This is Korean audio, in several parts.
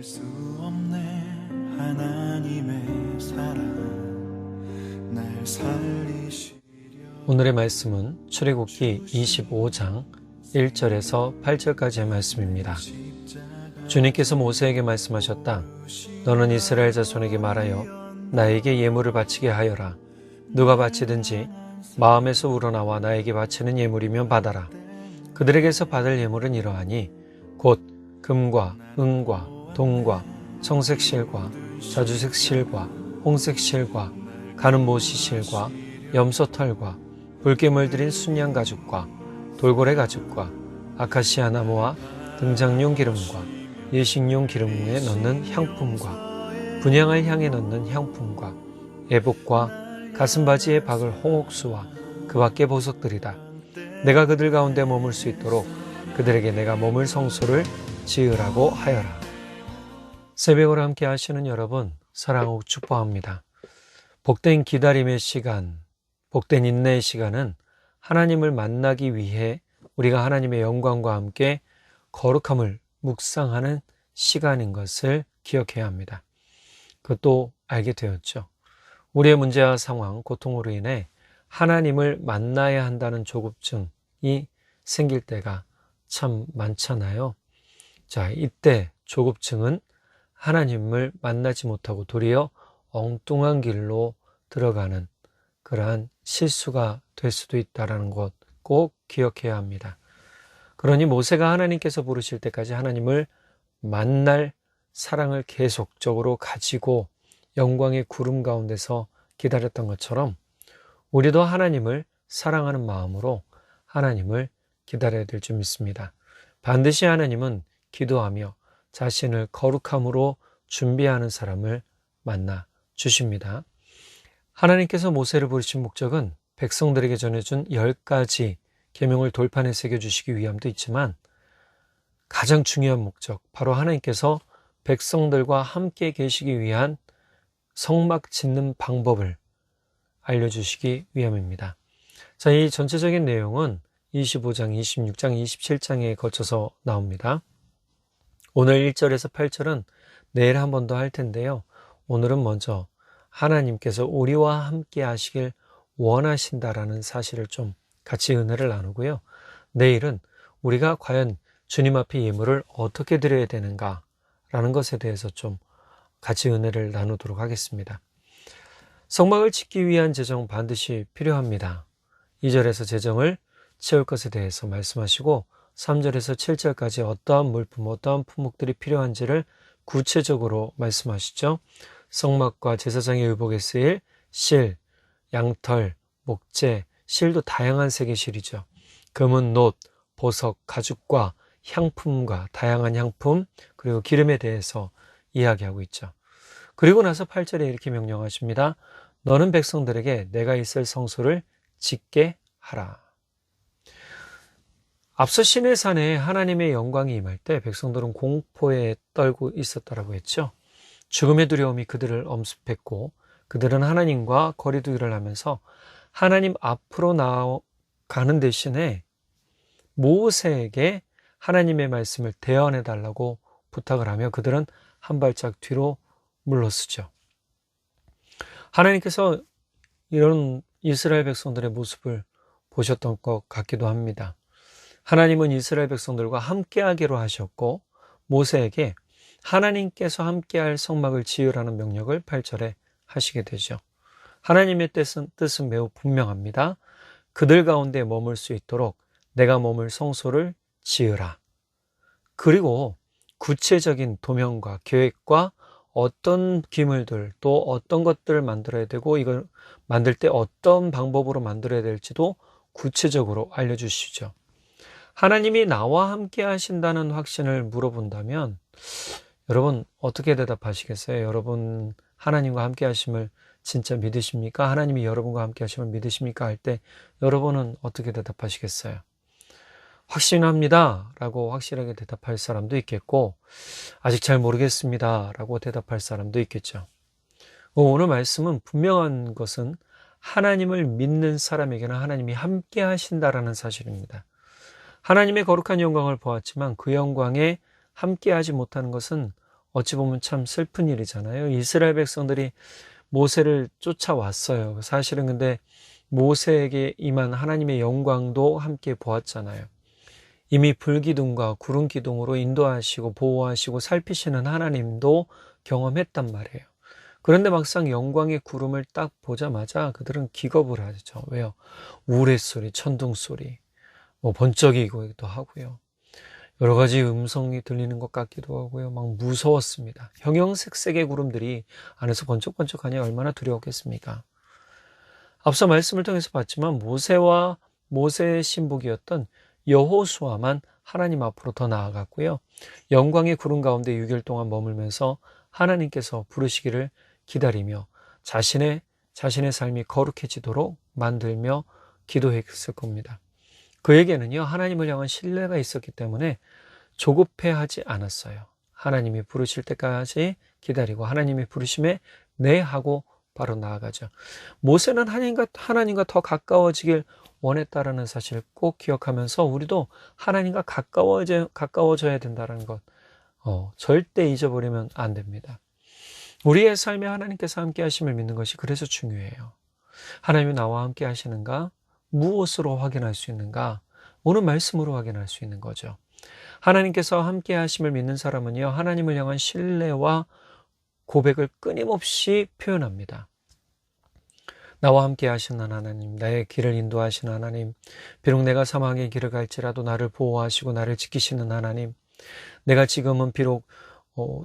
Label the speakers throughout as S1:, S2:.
S1: 수 없네 하나님의 사랑 날 살리시려.
S2: 오늘의 말씀은 출애굽기 25장 1절에서 8절까지의 말씀입니다. 주님께서 모세에게 말씀하셨다. 너는 이스라엘 자손에게 말하여 나에게 예물을 바치게 하여라. 누가 바치든지 마음에서 우러나와 나에게 바치는 예물이면 받아라. 그들에게서 받을 예물은 이러하니 곧 금과 은과 동과 청색 실과 자주색 실과 홍색 실과 가는 모시 실과 염소 털과 붉게 들인 순양 가죽과 돌고래 가죽과 아카시아 나무와 등장용 기름과 예식용 기름에 넣는 향품과 분향을 향에 넣는 향품과 애복과 가슴바지에 박을 홍옥수와 그 밖의 보석들이다. 내가 그들 가운데 머물 수 있도록 그들에게 내가 머물 성소를 지으라고 하여라. 새벽을 함께 하시는 여러분, 사랑하고 축복합니다. 복된 기다림의 시간, 복된 인내의 시간은 하나님을 만나기 위해 우리가 하나님의 영광과 함께 거룩함을 묵상하는 시간인 것을 기억해야 합니다. 그것도 알게 되었죠. 우리의 문제와 상황, 고통으로 인해 하나님을 만나야 한다는 조급증이 생길 때가 참 많잖아요. 자, 이때 조급증은 하나님을 만나지 못하고 도리어 엉뚱한 길로 들어가는 그러한 실수가 될 수도 있다는 것 꼭 기억해야 합니다. 그러니 모세가 하나님께서 부르실 때까지 하나님을 만날 사랑을 계속적으로 가지고 영광의 구름 가운데서 기다렸던 것처럼 우리도 하나님을 사랑하는 마음으로 하나님을 기다려야 될 줄 믿습니다. 반드시 하나님은 기도하며 자신을 거룩함으로 준비하는 사람을 만나 주십니다. 하나님께서 모세를 부르신 목적은 백성들에게 전해준 10가지 계명을 돌판에 새겨주시기 위함도 있지만 가장 중요한 목적, 바로 하나님께서 백성들과 함께 계시기 위한 성막 짓는 방법을 알려주시기 위함입니다. 자, 이 전체적인 내용은 25장, 26장, 27장에 거쳐서 나옵니다. 오늘 1절에서 8절은 내일 한 번 더 할 텐데요. 오늘은 먼저 하나님께서 우리와 함께 하시길 원하신다라는 사실을 좀 같이 은혜를 나누고요. 내일은 우리가 과연 주님 앞에 예물을 어떻게 드려야 되는가라는 것에 대해서 좀 같이 은혜를 나누도록 하겠습니다. 성막을 짓기 위한 재정 반드시 필요합니다. 2절에서 재정을 채울 것에 대해서 말씀하시고 3절에서 7절까지 어떠한 물품, 어떠한 품목들이 필요한지를 구체적으로 말씀하시죠. 성막과 제사장의 의복에 쓰일 실, 양털, 목재, 실도 다양한 색의 실이죠. 금은 놋, 보석, 가죽과 향품과 다양한 향품, 그리고 기름에 대해서 이야기하고 있죠. 그리고 나서 8절에 이렇게 명령하십니다. 너는 백성들에게 내가 있을 성소를 짓게 하라. 앞서 시내산에 하나님의 영광이 임할 때 백성들은 공포에 떨고 있었다라고 했죠. 죽음의 두려움이 그들을 엄습했고 그들은 하나님과 거리 두기를 하면서 하나님 앞으로 나아가는 대신에 모세에게 하나님의 말씀을 대언해 달라고 부탁을 하며 그들은 한 발짝 뒤로 물러서죠. 하나님께서 이런 이스라엘 백성들의 모습을 보셨던 것 같기도 합니다. 하나님은 이스라엘 백성들과 함께하기로 하셨고 모세에게 하나님께서 함께할 성막을 지으라는 명령을 8절에 하시게 되죠. 하나님의 뜻은 매우 분명합니다. 그들 가운데 머물 수 있도록 내가 머물 성소를 지으라. 그리고 구체적인 도면과 계획과 어떤 기물들 또 어떤 것들을 만들어야 되고 이걸 만들 때 어떤 방법으로 만들어야 될지도 구체적으로 알려주시죠. 하나님이 나와 함께 하신다는 확신을 물어본다면 여러분 어떻게 대답하시겠어요? 여러분 하나님과 함께 하심을 진짜 믿으십니까? 하나님이 여러분과 함께 하심을 믿으십니까? 할 때 여러분은 어떻게 대답하시겠어요? 확신합니다 라고 확실하게 대답할 사람도 있겠고 아직 잘 모르겠습니다 라고 대답할 사람도 있겠죠. 오늘 말씀은 분명한 것은 하나님을 믿는 사람에게는 하나님이 함께 하신다라는 사실입니다. 하나님의 거룩한 영광을 보았지만 그 영광에 함께 하지 못하는 것은 어찌 보면 참 슬픈 일이잖아요. 이스라엘 백성들이 모세를 쫓아왔어요. 사실은 근데 모세에게 임한 하나님의 영광도 함께 보았잖아요. 이미 불기둥과 구름기둥으로 인도하시고 보호하시고 살피시는 하나님도 경험했단 말이에요. 그런데 막상 영광의 구름을 딱 보자마자 그들은 기겁을 하죠. 왜요? 우레소리, 천둥소리, 번쩍이기도 하고요. 여러 가지 음성이 들리는 것 같기도 하고요. 막 무서웠습니다. 형형색색의 구름들이 안에서 번쩍번쩍하니 얼마나 두려웠겠습니까? 앞서 말씀을 통해서 봤지만 모세와 모세의 신복이었던 여호수아만 하나님 앞으로 더 나아갔고요. 영광의 구름 가운데 6일 동안 머물면서 하나님께서 부르시기를 기다리며 자신의 삶이 거룩해지도록 만들며 기도했을 겁니다. 그에게는요, 하나님을 향한 신뢰가 있었기 때문에 조급해하지 않았어요. 하나님이 부르실 때까지 기다리고 하나님이 부르심에 네 하고 바로 나아가죠. 모세는 하나님과 더 가까워지길 원했다라는 사실을 꼭 기억하면서 우리도 하나님과 가까워져야 된다는 것 절대 잊어버리면 안 됩니다. 우리의 삶에 하나님께서 함께 하심을 믿는 것이 그래서 중요해요. 하나님이 나와 함께 하시는가? 무엇으로 확인할 수 있는가? 오늘 말씀으로 확인할 수 있는 거죠. 하나님께서 함께 하심을 믿는 사람은요, 하나님을 향한 신뢰와 고백을 끊임없이 표현합니다. 나와 함께 하시는 하나님, 나의 길을 인도하시는 하나님, 비록 내가 사망의 길을 갈지라도 나를 보호하시고 나를 지키시는 하나님, 내가 지금은 비록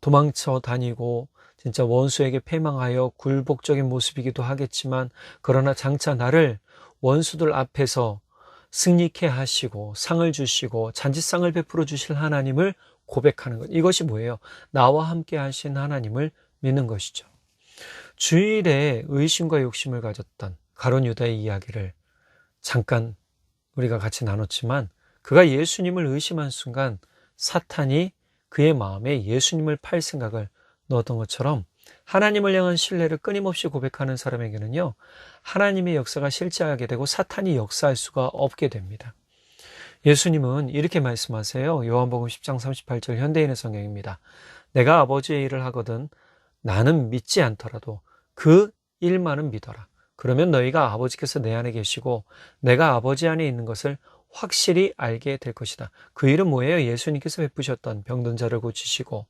S2: 도망쳐 다니고 진짜 원수에게 패망하여 굴복적인 모습이기도 하겠지만 그러나 장차 나를 원수들 앞에서 승리케 하시고 상을 주시고 잔치상을 베풀어 주실 하나님을 고백하는 것. 이것이 뭐예요? 나와 함께 하신 하나님을 믿는 것이죠. 주일에 의심과 욕심을 가졌던 가룟 유다의 이야기를 잠깐 우리가 같이 나눴지만 그가 예수님을 의심한 순간 사탄이 그의 마음에 예수님을 팔 생각을 넣었던 것처럼 하나님을 향한 신뢰를 끊임없이 고백하는 사람에게는요, 하나님의 역사가 실제하게 되고 사탄이 역사할 수가 없게 됩니다. 예수님은 이렇게 말씀하세요. 요한복음 10장 38절 현대인의 성경입니다. 내가 아버지의 일을 하거든 나는 믿지 않더라도 그 일만은 믿어라. 그러면 너희가 아버지께서 내 안에 계시고 내가 아버지 안에 있는 것을 확실히 알게 될 것이다. 그 일은 뭐예요? 예수님께서 베푸셨던 병든 자를 고치시고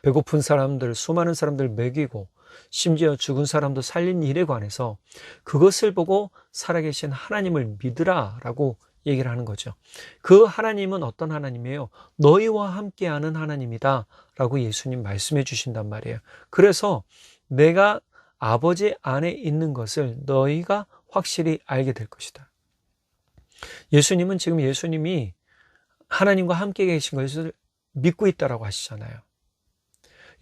S2: 배고픈 사람들, 수많은 사람들 먹이고 심지어 죽은 사람도 살린 일에 관해서 그것을 보고 살아계신 하나님을 믿으라 라고 얘기를 하는 거죠. 그 하나님은 어떤 하나님이에요? 너희와 함께하는 하나님이다 라고 예수님 말씀해 주신단 말이에요. 그래서 내가 아버지 안에 있는 것을 너희가 확실히 알게 될 것이다. 예수님은 지금 예수님이 하나님과 함께 계신 것을 믿고 있다라고 하시잖아요.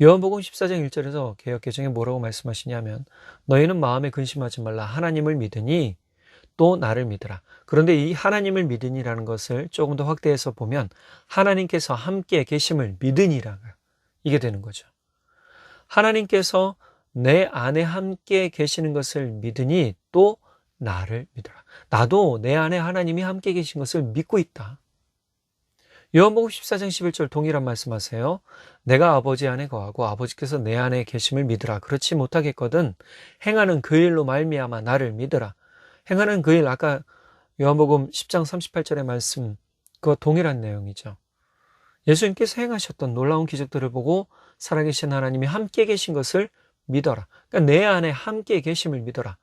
S2: 요한복음 14장 1절에서 개역개정에 뭐라고 말씀하시냐면 너희는 마음에 근심하지 말라. 하나님을 믿으니 또 나를 믿으라. 그런데 이 하나님을 믿으니라는 것을 조금 더 확대해서 보면 하나님께서 함께 계심을 믿으니라 이게 되는 거죠. 하나님께서 내 안에 함께 계시는 것을 믿으니 또 나를 믿으라. 나도 내 안에 하나님이 함께 계신 것을 믿고 있다. 요한복음 14장 11절 동일한 말씀하세요. 내가 아버지 안에 거하고 아버지께서 내 안에 계심을 믿으라. 그렇지 못하겠거든 행하는 그 일로 말미암아 나를 믿으라. 행하는 그 일, 아까 요한복음 10장 38절의 말씀, 그거 동일한 내용이죠. 예수님께서 행하셨던 놀라운 기적들을 보고 살아계신 하나님이 함께 계신 것을 믿어라. 그러니까 내 안에 함께 계심을 믿어라.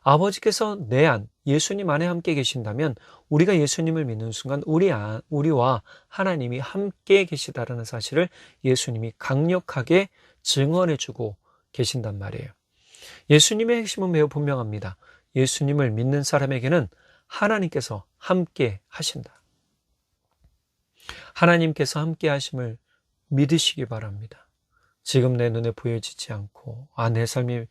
S2: 아버지께서 내 안, 예수님 안에 함께 계신다면 우리가 예수님을 믿는 순간 우리와 하나님이 함께 계시다라는 사실을 예수님이 강력하게 증언해주고 계신단 말이에요. 예수님의 핵심은 매우 분명합니다. 예수님을 믿는 사람에게는 하나님께서 함께 하신다. 하나님께서 함께 하심을 믿으시기 바랍니다. 지금 내 눈에 보여지지 않고 내 삶이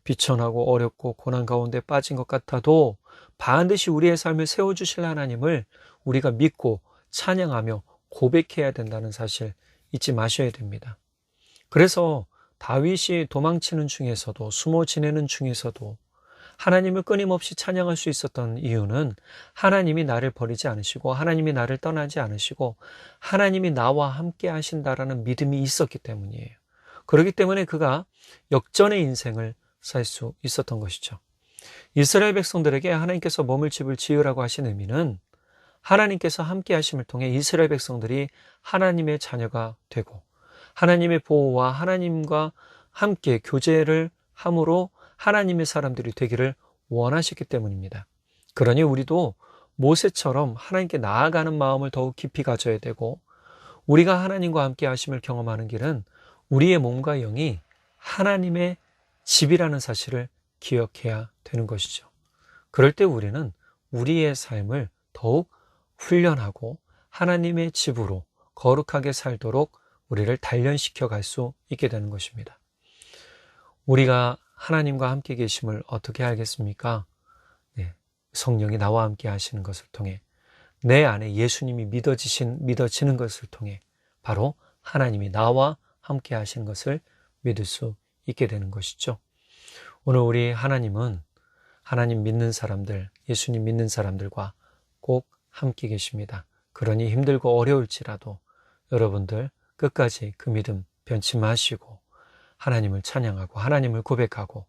S2: 비천하고 어렵고 고난 가운데 빠진 것 같아도 반드시 우리의 삶을 세워주실 하나님을 우리가 믿고 찬양하며 고백해야 된다는 사실 잊지 마셔야 됩니다. 그래서 다윗이 도망치는 중에서도 숨어 지내는 중에서도 하나님을 끊임없이 찬양할 수 있었던 이유는 하나님이 나를 버리지 않으시고 하나님이 나를 떠나지 않으시고 하나님이 나와 함께 하신다라는 믿음이 있었기 때문이에요. 그렇기 때문에 그가 역전의 인생을 살 수 있었던 것이죠. 이스라엘 백성들에게 하나님께서 머물 집을 지으라고 하신 의미는 하나님께서 함께 하심을 통해 이스라엘 백성들이 하나님의 자녀가 되고 하나님의 보호와 하나님과 함께 교제를 함으로 하나님의 사람들이 되기를 원하셨기 때문입니다. 그러니 우리도 모세처럼 하나님께 나아가는 마음을 더욱 깊이 가져야 되고 우리가 하나님과 함께 하심을 경험하는 길은 우리의 몸과 영이 하나님의 집이라는 사실을 기억해야 되는 것이죠. 그럴 때 우리는 우리의 삶을 더욱 훈련하고 하나님의 집으로 거룩하게 살도록 우리를 단련시켜 갈 수 있게 되는 것입니다. 우리가 하나님과 함께 계심을 어떻게 알겠습니까? 성령이 나와 함께 하시는 것을 통해 내 안에 예수님이 믿어지는 것을 통해 바로 하나님이 나와 함께 하시는 것을 믿을 수 있게 되는 것이죠. 오늘 우리 하나님은 하나님 믿는 사람들, 예수님 믿는 사람들과 꼭 함께 계십니다. 그러니 힘들고 어려울지라도 여러분들 끝까지 그 믿음 변치 마시고 하나님을 찬양하고 하나님을 고백하고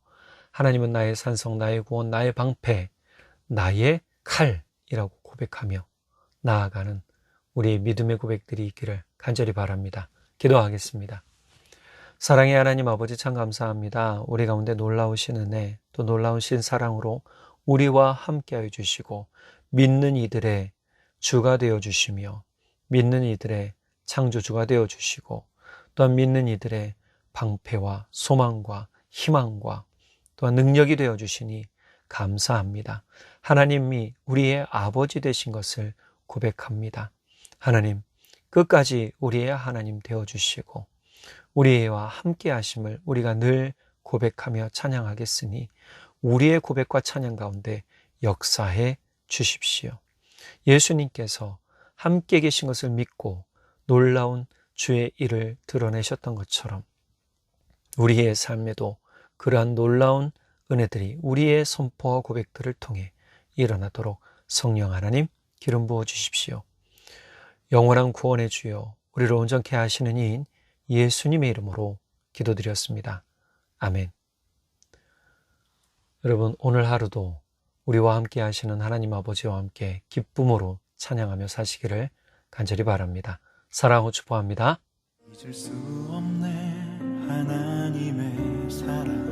S2: 하나님은 나의 산성, 나의 구원, 나의 방패, 나의 칼이라고 고백하며 나아가는 우리의 믿음의 고백들이 있기를 간절히 바랍니다. 기도하겠습니다. 사랑의 하나님 아버지 참 감사합니다. 우리 가운데 놀라우신 은혜 또 놀라우신 사랑으로 우리와 함께하여 주시고 믿는 이들의 주가 되어 주시며 믿는 이들의 창조주가 되어 주시고 또한 믿는 이들의 방패와 소망과 희망과 또한 능력이 되어 주시니 감사합니다. 하나님이 우리의 아버지 되신 것을 고백합니다. 하나님 끝까지 우리의 하나님 되어 주시고 우리와 함께 하심을 우리가 늘 고백하며 찬양하겠으니 우리의 고백과 찬양 가운데 역사해 주십시오. 예수님께서 함께 계신 것을 믿고 놀라운 주의 일을 드러내셨던 것처럼 우리의 삶에도 그러한 놀라운 은혜들이 우리의 선포와 고백들을 통해 일어나도록 성령 하나님 기름 부어 주십시오. 영원한 구원의 주여 우리를 온전케 하시는 이인 예수님의 이름으로 기도드렸습니다. 아멘. 여러분 오늘 하루도 우리와 함께 하시는 하나님 아버지와 함께 기쁨으로 찬양하며 사시기를 간절히 바랍니다. 사랑하고 축복합니다.
S1: 잊을 수 없네 하나님의 사랑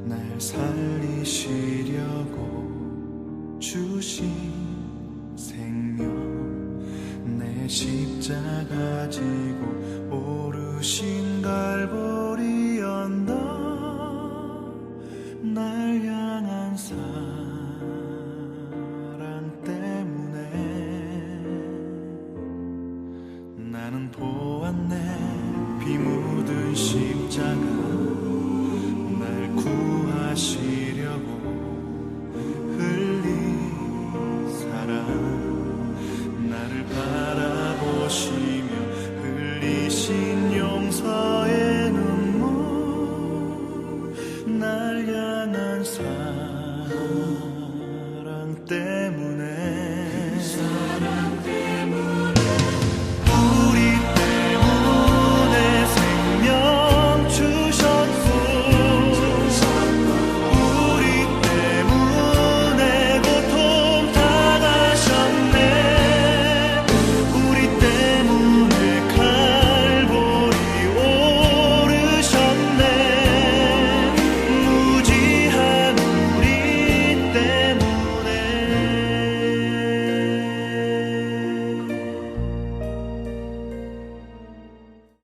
S1: 날 살리시려고 주신 생명 내 십자가 지고 오르신 갈보리 언덕 날 향한 사랑 때문에 나는 보았네 피 묻은 십자가